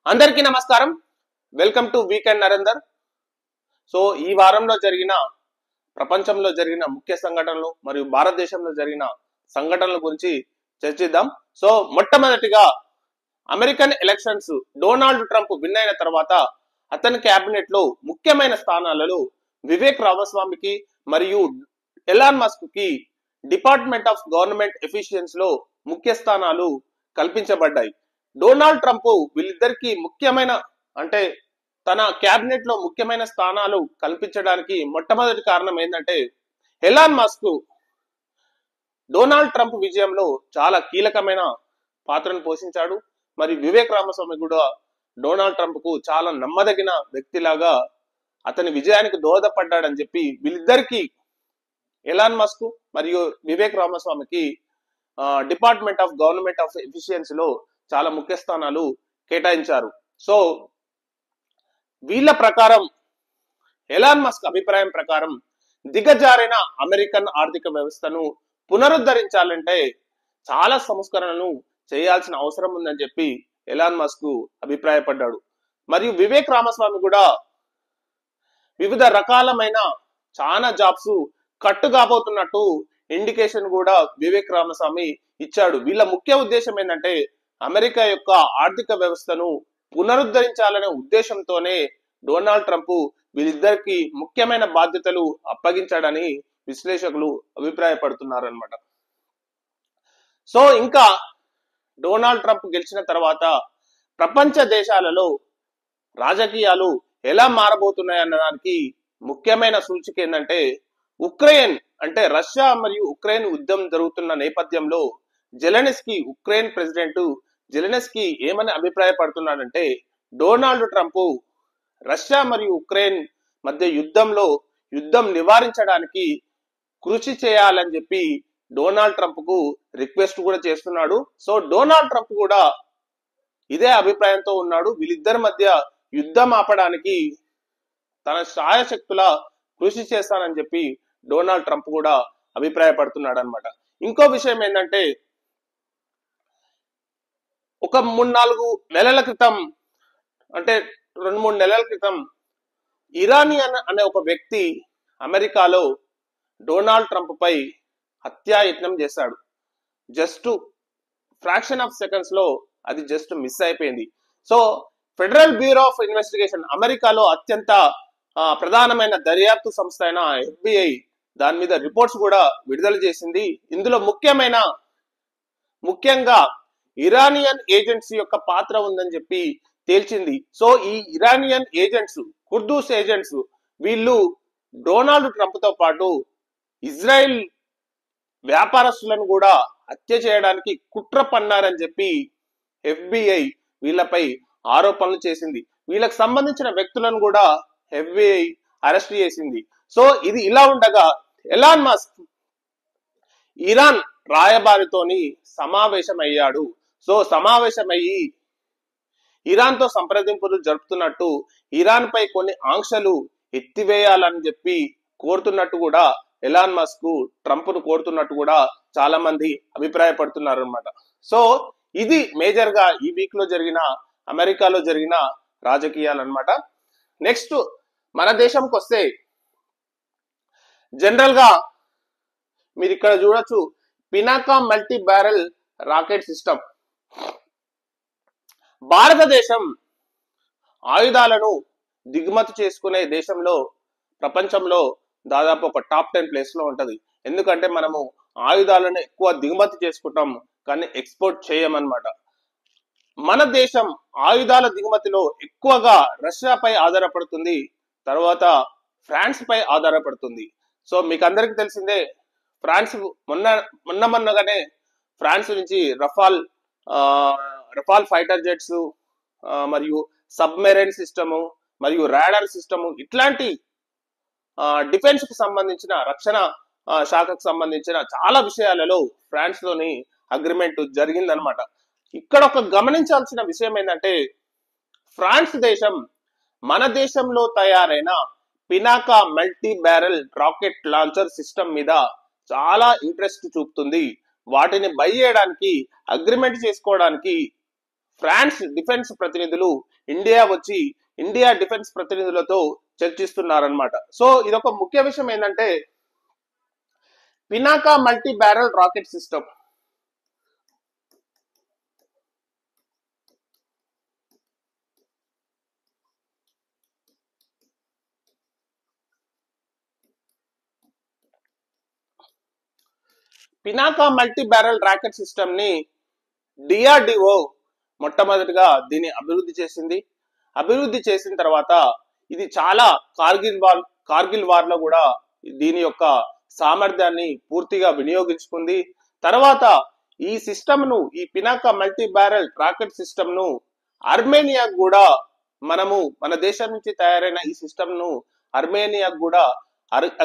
అందరికీ నమస్కారం. Welcome to weekend Narender. So ఈ వారంలో జరిగిన ప్రపంచంలో జరిగిన ముఖ్య సంఘటనలు మరియు భారతదేశంలో జరిగిన సంఘటనల గురించి చర్చిద్దాం. సో మొట్టమొదటిగా American elections Donald Trump win అయిన తర్వాత అతని క్యాబినెట్ లో ముఖ్యమైన స్థానాలలో వివేక్ రామస్వామికి మరియు ఎలాన్ మస్క్ కి డిపార్ట్మెంట్ ఆఫ్ గవర్నమెంట్ ఎఫిషియన్స్ లో ముఖ్య స్థానాలు కల్పించబడ్డాయి. డొనాల్డ్ ట్రంప్ వీళ్ళిద్దరికి ముఖ్యమైన అంటే తన క్యాబినెట్ లో ముఖ్యమైన స్థానాలు కల్పించడానికి మొట్టమొదటి కారణం ఏంటంటే ఎలాన్ మస్క్ డొనాల్డ్ ట్రంప్ విజయంలో చాలా కీలకమైన పాత్రను పోషించాడు. మరి వివేక్ రామస్వామి కూడా డొనాల్డ్ ట్రంప్ కు చాలా నమ్మదగిన వ్యక్తిలాగా అతని విజయానికి దోహదపడ్డాడని చెప్పి వీళ్ళిద్దరికి ఎలాన్ మస్క్ మరియు వివేక్ రామస్వామికి department of government of efficiency లో చాలా ముఖ్య స్థానాలు కేటాయించారు. సో వీళ్ళ ప్రకారం ఎలాన్ మస్క్ అభిప్రాయం ప్రకారం దిగజారిన అమెరికన్ ఆర్థిక వ్యవస్థను పునరుద్ధరించాలంటే చాలా సంస్కరణలు చేయాల్సిన అవసరం ఉందని చెప్పి ఎలాన్ మస్క్ అభిప్రాయపడ్డాడు. మరియు వివేక్ రామస్వామి కూడా వివిధ రకాలమైన చాలా జాబ్స్ కట్టు కాబోతున్నట్టు ఇండికేషన్ కూడా వివేక్ రామస్వామి ఇచ్చాడు. వీళ్ళ ముఖ్య ఉద్దేశం ఏంటంటే అమెరికా యొక్క ఆర్థిక వ్యవస్థను పునరుద్ధరించాలనే ఉద్దేశంతోనే డొనాల్డ్ ట్రంప్ వీళ్ళిద్దరికి ముఖ్యమైన బాధ్యతలు అప్పగించాడని విశ్లేషకులు అభిప్రాయపడుతున్నారు అన్నమాట. సో ఇంకా డొనాల్డ్ ట్రంప్ గెలిచిన తర్వాత ప్రపంచ దేశాలలో రాజకీయాలు ఎలా మారబోతున్నాయి అన్నదానికి ముఖ్యమైన సూచిక ఏంటంటే ఉక్రెయిన్ అంటే రష్యా మరియు ఉక్రెయిన్ యుద్ధం జరుగుతున్న నేపథ్యంలో జెలెన్స్కీ ఉక్రెయిన్ ప్రెసిడెంట్ జెలెన్స్కీ ఏమని అభిప్రాయపడుతున్నాడంటే డొనాల్డ్ ట్రంప్ రష్యా మరియు ఉక్రెయిన్ మధ్య యుద్ధం నివారించడానికి కృషి చేయాలని చెప్పి డొనాల్డ్ ట్రంప్ కు రిక్వెస్ట్ కూడా చేస్తున్నాడు. సో డొనాల్డ్ ట్రంప్ కూడా ఇదే అభిప్రాయంతో ఉన్నాడు. వీళ్ళిద్దరి మధ్య యుద్ధం ఆపడానికి తన శాయశక్తుల కృషి చేస్తానని చెప్పి డొనాల్డ్ ట్రంప్ కూడా అభిప్రాయపడుతున్నాడు అనమాట. ఇంకో విషయం ఏంటంటే ఒక 3-4 నెలల క్రితం అంటే 2-3 నెలల క్రితం ఇరానియన్ అనే ఒక వ్యక్తి అమెరికాలో డొనాల్డ్ ట్రంప్ పై హత్యాయత్నం చేశాడు. జస్ట్ ఫ్రాక్షన్ ఆఫ్ సెకండ్స్ లో అది జస్ట్ మిస్ అయిపోయింది. So federal bureau of investigation అమెరికాలో అత్యంత ప్రధానమైన దర్యాప్తు సంస్థ అయిన FBI దాని మీద రిపోర్ట్స్ కూడా విడుదల చేసింది. ఇందులో ముఖ్యంగా ఇరానియన్ ఏజెంట్స్ యొక్క పాత్ర ఉందని చెప్పి తేల్చింది. సో ఈ ఇరానియన్ ఏజెంట్స్ కుర్దూస్ ఏజెంట్స్ వీళ్ళు డొనాల్డ్ ట్రంప్ తో పాటు ఇజ్రాయెల్ వ్యాపారస్తులను కూడా హత్య చేయడానికి కుట్ర పన్నారని చెప్పి FBI వీళ్ళపై ఆరోపణలు చేసింది. వీళ్ళకి సంబంధించిన వ్యక్తులను కూడా FBI అరెస్ట్ చేసింది. సో ఇది ఇలా ఉండగా ఎలాన్ మస్క్ ఇరాన్ రాయబారితోని సమావేశమయ్యాడు. సో సమావేశమయ్యి ఇరాన్ తో సంప్రదింపులు జరుపుతున్నట్టు ఇరాన్ పై కొన్ని ఆంక్షలు ఎత్తివేయాలని చెప్పి కోరుతున్నట్టు కూడా ఎలాన్ మస్క్ ట్రంప్ ను కోరుతున్నట్టు కూడా చాలా మంది అభిప్రాయపడుతున్నారు అనమాట. సో ఇది మేజర్ గా ఈ వీక్ లో జరిగిన అమెరికాలో జరిగిన రాజకీయాలు అనమాట. నెక్స్ట్ మన దేశంకి వస్తే జనరల్ గా మీరు ఇక్కడ చూడొచ్చు Pinaka multi barrel rocket system. భారతదేశం ఆయుధాలను దిగుమతి చేసుకునే దేశంలో ప్రపంచంలో దాదాపు ఒక టాప్ 10 ప్లేస్ లో ఉంటది. ఎందుకంటే మనము ఆయుధాలను ఎక్కువ దిగుమతి చేసుకుంటాం కానీ ఎక్స్పోర్ట్ చేయమన్నమాట. మన దేశం ఆయుధాల దిగుమతిలో ఎక్కువగా రష్యాపై ఆధారపడుతుంది, తర్వాత ఫ్రాన్స్ పై ఆధారపడుతుంది. సో మీకు అందరికి తెలిసిందే ఫ్రాన్స్ మొన్నగానే ఫ్రాన్స్ నుంచి రఫాల్ ఫైటర్ జెట్స్ మరియు సబ్మెరైన్ సిస్టము మరియు రాడార్ సిస్టము ఇట్లాంటి డిఫెన్స్ కు సంబంధించిన రక్షణ శాఖకు సంబంధించిన చాలా విషయాలలో ఫ్రాన్స్ లోని అగ్రిమెంట్ జరిగిందనమాట. ఇక్కడ ఒక గమనించాల్సిన విషయం ఏంటంటే ఫ్రాన్స్ దేశం మన దేశంలో తయారైన Pinaka multi barrel rocket launcher system మీద చాలా ఇంట్రెస్ట్ చూపుతుంది. వాటిని బై చేయడానికి అగ్రిమెంట్ చేసుకోవడానికి ఫ్రాన్స్ డిఫెన్స్ ప్రతినిధులు ఇండియా వచ్చి ఇండియా డిఫెన్స్ ప్రతినిధులతో చర్చిస్తున్నారన్నమాట. సో ఇదొక ముఖ్య విషయం ఏంటంటే Pinaka multi barrel rocket system. Pinaka multi barrel rocket system ని డిఆర్డిఓ మొట్టమొదటిగా దీన్ని అభివృద్ధి చేసిన తర్వాత ఇది చాలా కార్గిల్ వార్ లో కూడా దీని యొక్క సామర్థ్యాన్ని పూర్తిగా వినియోగించుకుంది. తర్వాత ఈ సిస్టమ్ ను, ఈ Pinaka multi barrel rocket system ను అర్మేనియా కూడా మన దేశం నుంచి తయారైన ఈ సిస్టమ్ ను అర్మేనియా కూడా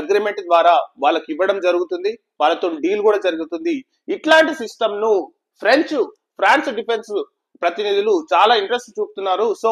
అగ్రిమెంట్ ద్వారా వాళ్ళకి ఇవ్వడం జరుగుతుంది, వాళ్ళతో డీల్ కూడా జరుగుతుంది. ఇట్లాంటి సిస్టమ్ ను ఫ్రాన్స్ డిఫెన్స్ ప్రతినిధులు చాలా ఇంట్రెస్ట్ చూపుతున్నారు. సో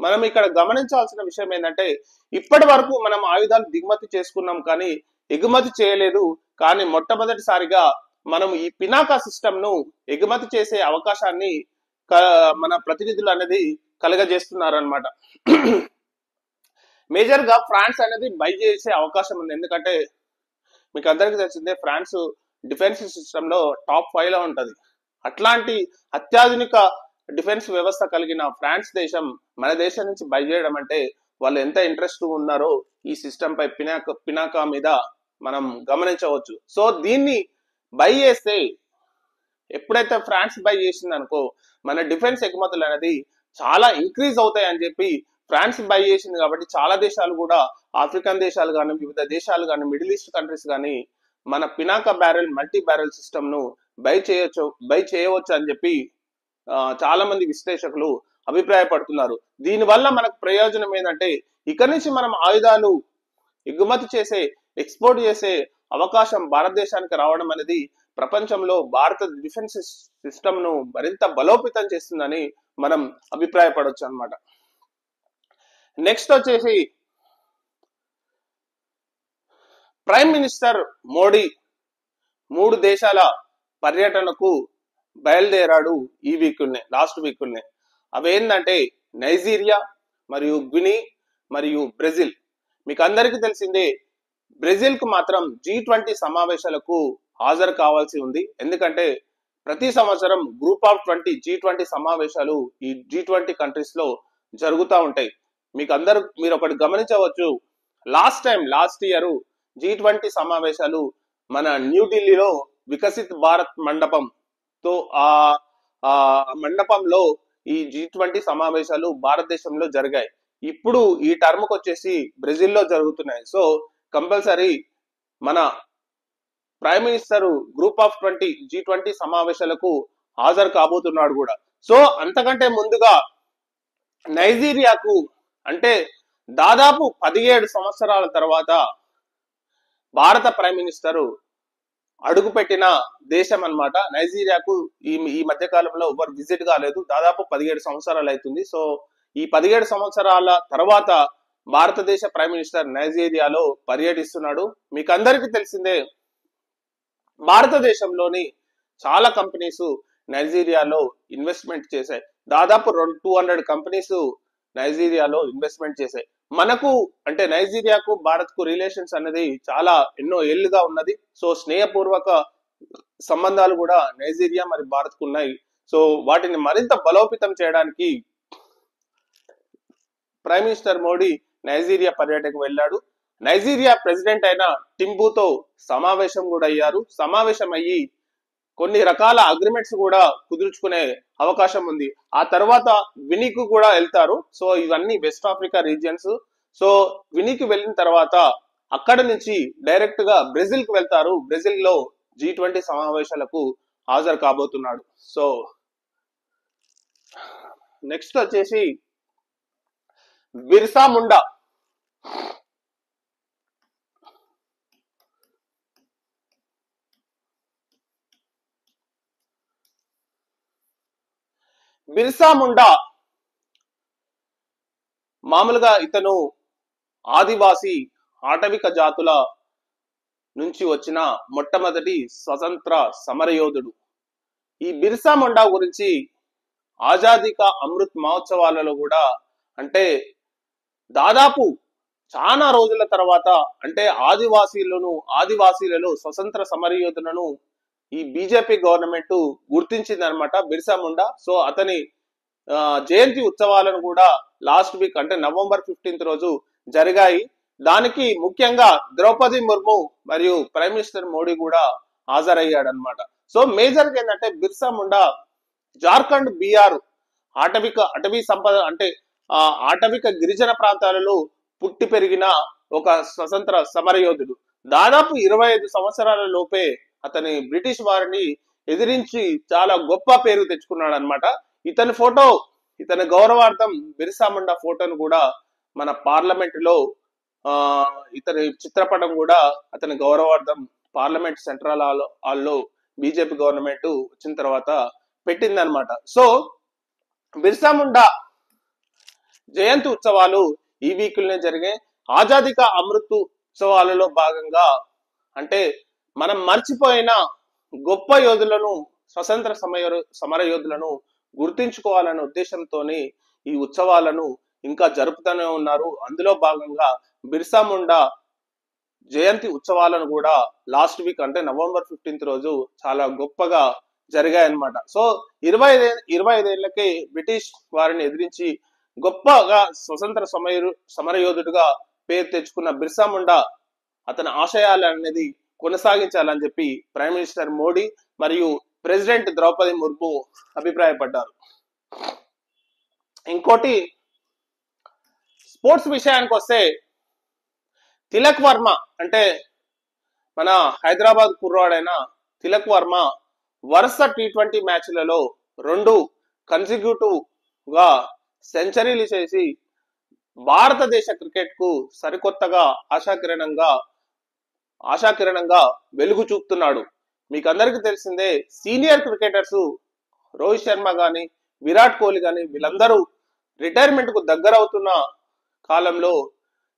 మనం ఇక్కడ గమనించాల్సిన విషయం ఏంటంటే ఇప్పటి వరకు మనం ఆయుధాలు దిగుమతి చేసుకున్నాం కానీ ఎగుమతి చేయలేదు. కానీ మొట్టమొదటిసారిగా మనం ఈ పినాకా సిస్టమ్ ను ఎగుమతి చేసే అవకాశాన్ని మన ప్రతినిధులు అనేది కలగజేస్తున్నారు అనమాట. మేజర్ గా ఫ్రాన్స్ అనేది బై చేసే అవకాశం ఉంది. ఎందుకంటే మీకు అందరికీ తెలిసిందే ఫ్రాన్స్ డిఫెన్స్ సిస్టమ్ లో టాప్ 5 లో ఉంటది. అట్లాంటి అత్యాధునిక డిఫెన్స్ వ్యవస్థ కలిగిన ఫ్రాన్స్ దేశం మన దేశం నుంచి బై చేయడం అంటే వాళ్ళు ఎంత ఇంట్రెస్ట్ ఉన్నారో ఈ సిస్టమ్ పై పినాకా మీద మనం గమనించవచ్చు. సో దీన్ని బై చేస్తే ఎప్పుడైతే ఫ్రాన్స్ బై చేసింది అనుకో మన డిఫెన్స్ ఎగుమతులు అనేది చాలా ఇంక్రీజ్ అవుతాయి అని చెప్పి ఫ్రాన్స్ బై చేసింది కాబట్టి చాలా దేశాలు కూడా ఆఫ్రికన్ దేశాలు కానీ వివిధ దేశాలు కానీ మిడిల్ ఈస్ట్ కంట్రీస్ కానీ మన పినాకా మల్టీ బ్యారల్ సిస్టమ్ ను బై చేయవచ్చు అని చెప్పి చాలా మంది విశ్లేషకులు అభిప్రాయపడుతున్నారు. దీనివల్ల మనకు ప్రయోజనం ఏంటంటే ఇక్కడి నుంచి మనం ఆయుధాలు ఎగుమతి చేసే ఎక్స్పోర్ట్ చేసే అవకాశం భారతదేశానికి రావడం అనేది ప్రపంచంలో భారత డిఫెన్స్ సిస్టమ్ ను మరింత బలోపేతం చేస్తుందని మనం అభిప్రాయపడవచ్చు అన్నమాట. నెక్స్ట్ వచ్చేసి ప్రైమ్ మినిస్టర్ మోడీ 3 దేశాల పర్యటనకు బయలుదేరాడు లాస్ట్ వీక్. అవి ఏంటంటే నైజీరియా మరియు గిని మరియు బ్రెజిల్. మీకు అందరికీ తెలిసిందే బ్రెజిల్ కు మాత్రం G20 సమావేశాలకు హాజరు కావాల్సి ఉంది. ఎందుకంటే ప్రతి సంవత్సరం గ్రూప్ ఆఫ్ 20 G20 సమావేశాలు ఈ G20 కంట్రీస్ లో జరుగుతూ ఉంటాయి. మీరు ఒకటి గమనించవచ్చు, లాస్ట్ ఇయర్ G20 సమావేశాలు మన న్యూఢిల్లీలో వికసిత్ భారత్ మండపంతో ఆ మండపంలో ఈ G20 సమావేశాలు భారతదేశంలో జరిగాయి. ఇప్పుడు ఈ టర్మ్కి వచ్చేసి బ్రెజిల్లో జరుగుతున్నాయి. సో కంపల్సరీ మన prime minister group of 20 G20 సమావేశాలకు హాజరు కాబోతున్నాడు కూడా. సో అంతకంటే ముందుగా నైజీరియాకు, అంటే దాదాపు 17 సంవత్సరాల తర్వాత భారత ప్రైమ్ మినిస్టర్ అడుగుపెట్టిన దేశం అన్నమాట నైజీరియాకు. ఈ మధ్య కాలంలో ఎవరు విజిట్ కాలేదు, దాదాపు 17 సంవత్సరాలు అవుతుంది. సో ఈ 17 సంవత్సరాల తర్వాత భారతదేశ ప్రైమ్ మినిస్టర్ నైజీరియాలో పర్యటిస్తున్నాడు. మీకు అందరికీ తెలిసిందే భారతదేశంలోని చాలా కంపెనీస్ నైజీరియాలో ఇన్వెస్ట్మెంట్ చేశాయి. దాదాపు 200 కంపెనీస్ నైజీరియాలో ఇన్వెస్ట్మెంట్ చేశాయి. మనకు అంటే నైజీరియాకు భారత్ కు రిలేషన్స్ అనేది చాలా ఎన్నో ఏళ్లుగా ఉన్నది. సో స్నేహపూర్వక సంబంధాలు కూడా నైజీరియా మరి భారత్ కు ఉన్నాయి. సో వాటిని మరింత బలోపేతం చేయడానికి ప్రైమ్ మినిస్టర్ మోడీ నైజీరియా పర్యటనకు వెళ్ళాడు. నైజీరియా ప్రెసిడెంట్ అయిన టింబుతో సమావేశం కూడా అయ్యారు. సమావేశం అయ్యి కొన్ని రకాల అగ్రిమెంట్స్ కూడా కుదుర్చుకునే అవకాశం ఉంది. ఆ తర్వాత వినికి కూడా వెళ్తారు. సో ఇవన్నీ వెస్ట్ ఆఫ్రికా రీజియన్స్. సో వినికి వెళ్ళిన తర్వాత అక్కడ నుంచి డైరెక్ట్ గా బ్రెజిల్ కు వెళ్తారు. బ్రెజిల్ లో G20 సమావేశాలకు హాజరు కాబోతున్నాడు. సో నెక్స్ట్ వచ్చేసి బిర్సా ముండా. బిర్సా ముండా మామూలుగా ఇతను ఆదివాసీ ఆటవిక జాతుల నుంచి వచ్చిన మొట్టమొదటి స్వతంత్ర సమరయోధుడు. ఈ బిర్సా ముండా గురించి ఆజాదీ కా అమృత్ మహోత్సవాలలో కూడా అంటే దాదాపు చాలా రోజుల తర్వాత అంటే ఆదివాసీలలో స్వతంత్ర సమరయోధులను ఈ బీజేపీ గవర్నమెంట్ గుర్తించింది అనమాట బిర్సా ముండా. సో అతని జయంతి ఉత్సవాలను కూడా లాస్ట్ వీక్ అంటే నవంబర్ 15 రోజు జరిగాయి. దానికి ముఖ్యంగా ద్రౌపది ముర్ము మరియు ప్రైమ్ మినిస్టర్ మోడీ కూడా హాజరయ్యాడనమాట. సో మేజర్ గా ఏంటంటే బిర్సా ముండా జార్ఖండ్, బీహార్ అటవీ సంపద అంటే ఆటవిక గిరిజన ప్రాంతాలలో పుట్టి పెరిగిన ఒక స్వతంత్ర సమరయోధుడు. దాదాపు 25 సంవత్సరాల లోపే అతని బ్రిటిష్ వారిని ఎదిరించి చాలా గొప్ప పేరు తెచ్చుకున్నాడు అనమాట. ఇతని గౌరవార్థం బిర్సా ముండా ఫోటోను కూడా మన పార్లమెంట్ లో ఇతని చిత్రపటం కూడా అతని గౌరవార్థం పార్లమెంట్ సెంట్రల్ హాల్లో బీజేపీ గవర్నమెంట్ వచ్చిన తర్వాత పెట్టిందనమాట. సో బిర్సా ముండా జయంతి ఉత్సవాలు ఈ వీకులనే జరిగాయి. ఆజాదీ కా అమృత్ ఉత్సవాలలో భాగంగా అంటే మనం మర్చిపోయిన గొప్ప యోధులను, స్వతంత్ర సమర యోధులను గుర్తించుకోవాలనే ఉద్దేశంతో ఈ ఉత్సవాలను ఇంకా జరుపుతూనే ఉన్నారు. అందులో భాగంగా బిర్సా ముండా జయంతి ఉత్సవాలను కూడా లాస్ట్ వీక్ అంటే నవంబర్ 15 రోజు చాలా గొప్పగా జరిగాయన్నమాట. సో 25 ఏళ్లకే బ్రిటిష్ వారిని ఎదిరించి గొప్పగా స్వతంత్ర సమరయోధుడుగా పేరు తెచ్చుకున్న బిర్సా ముండా అతని ఆశయాలు అనేది కొనసాగించాలని చెప్పి ప్రైమ్ మినిస్టర్ మోడీ మరియు ప్రెసిడెంట్ ద్రౌపది ముర్ము అభిప్రాయపడ్డారు. ఇంకోటి స్పోర్ట్స్ విషయానికి వస్తే తిలక్ వర్మ అంటే మన హైదరాబాద్ కుర్రాడైన తిలక్ వర్మ వరుస T20 మ్యాచ్లలో 2 కన్సిక్యూటివ్ గా సెంచరీలు చేసి భారతదేశ క్రికెట్ కు సరికొత్తగా ఆశాకిరణంగా వెలుగు చూపుతున్నాడు. మీకు అందరికీ తెలిసిందే సీనియర్ క్రికెటర్స్ రోహిత్ శర్మ గాని, విరాట్ కోహ్లీ గాని వీళ్ళందరూ రిటైర్మెంట్ కు దగ్గర అవుతున్న కాలంలో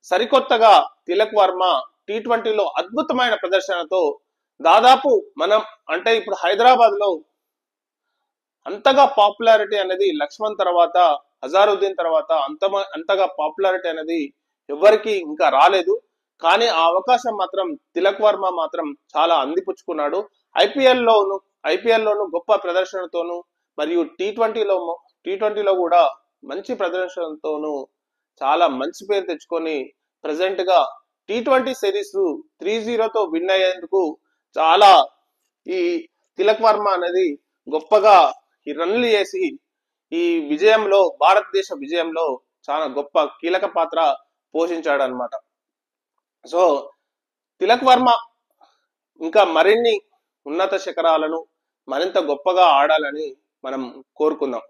సరికొత్తగా తిలక్ వర్మ T20లో అద్భుతమైన ప్రదర్శనతో దాదాపు మనం అంటే ఇప్పుడు హైదరాబాద్ లో అంతగా పాపులారిటీ అనేది లక్ష్మణ్ తర్వాత, అజారుద్దీన్ తర్వాత అంతగా పాపులారిటీ అనేది ఎవరికి ఇంకా రాలేదు. కానీ ఆ అవకాశం మాత్రం తిలక్ వర్మ మాత్రం చాలా అందిపుచ్చుకున్నాడు. ఐపీఎల్లోను గొప్ప ప్రదర్శనతోను మరియు టీ20లో కూడా మంచి ప్రదర్శనతోను చాలా మంచి పేరు తెచ్చుకొని ప్రెసెంట్ గా T20 సిరీస్ 3-0తో విన్ అయ్యేందుకు చాలా ఈ తిలక్ వర్మ అనేది గొప్పగా ఈ రన్లు చేసి ఈ విజయంలో, భారతదేశ విజయంలో చాలా గొప్ప కీలక పాత్ర పోషించాడు అనమాట. సో తిలక్ వర్మ ఇంకా మరిన్ని ఉన్నత శిఖరాలను మరింత గొప్పగా ఆడాలని మనం కోరుకుందాం.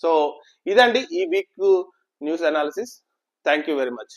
సో ఇదండి ఈ week news analysis. Thank you very much.